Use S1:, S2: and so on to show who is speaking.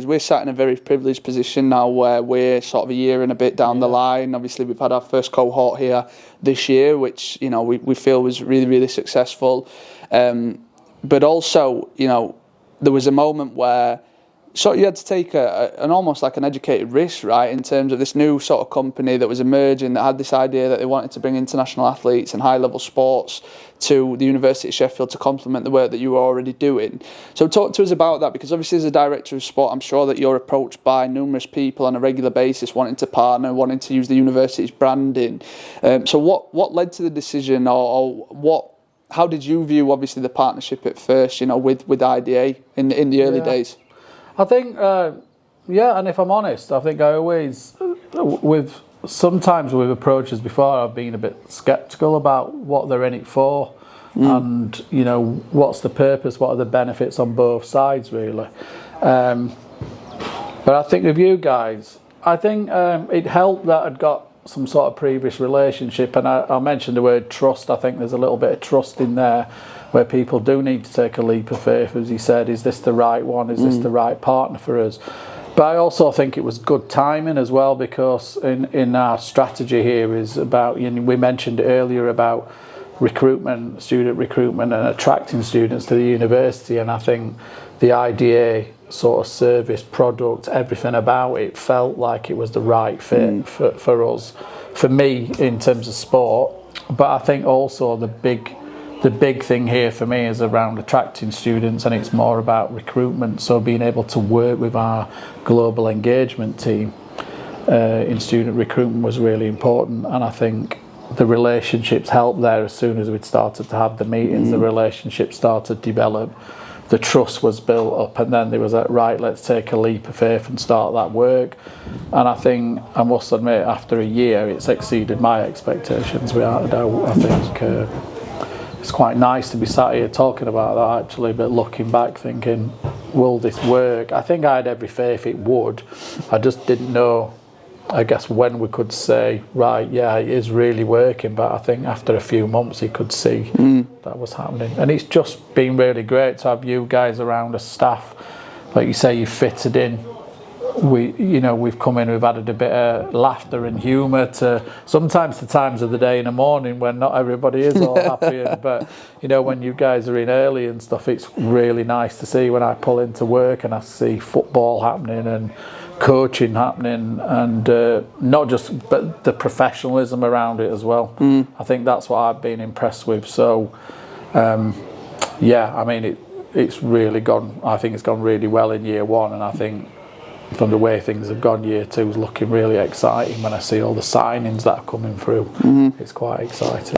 S1: We're sat in a very privileged position now where we're sort of a year and a bit down the line. Obviously, we've had our first cohort here this year, which, you know, we feel was really, really successful. But also, you know, there was a moment where you had to take an almost like an educated risk, right, in terms of this new sort of company that was emerging that had this idea that they wanted to bring international athletes and high-level sports to the University of Sheffield to complement the work that you were already doing. So talk to us about that, because obviously as a director of sport, I'm sure that you're approached by numerous people on a regular basis wanting to partner, wanting to use the university's branding. So what led to the decision, or how did you view obviously the partnership at first, you know, with IDA in the early days?
S2: I think, and if I'm honest, I think I always, sometimes with approaches before, I've been a bit sceptical about what they're in it for, and, you know, what's the purpose, what are the benefits on both sides, really. But I think with you guys, I think it helped that I'd got some sort of previous relationship, and I mentioned the word trust. I think there's a little bit of trust in there, where people do need to take a leap of faith, as he said. Is this the right one? Is this the right partner for us? But I also think it was good timing as well, because in our strategy here is about, you know, we mentioned earlier about recruitment, student recruitment and attracting students to the university, and I think the IDA sort of service, product, everything about it felt like it was the right fit for us, for me in terms of sport. But I think also the big thing here for me is around attracting students, and it's more about recruitment. So being able to work with our global engagement team in student recruitment was really important, and I think the relationships helped there. As soon as we'd started to have the meetings, the relationships started to develop, the trust was built up, and then there was that, right, let's take a leap of faith and start that work. And I think, I must admit, after a year it's exceeded my expectations without a doubt. I think it's quite nice to be sat here talking about that actually, but looking back thinking, will this work? I think I had every faith it would. I just didn't know, I guess, when we could say, right, yeah, it is really working. But I think after a few months he could see that was happening. And it's just been really great to have you guys around as staff. Like you say, you fitted in. We've come in, we've added a bit of laughter and humour to sometimes the times of the day in the morning when not everybody is all happy. But, you know, when you guys are in early and stuff, it's really nice to see when I pull into work and I see football happening and coaching happening, and not just, but the professionalism around it as well. I think that's what I've been impressed with. So, yeah, I mean, it's really gone, I think it's gone really well in year one, and I think from the way things have gone, year two is looking really exciting when I see all the signings that are coming through. It's quite exciting.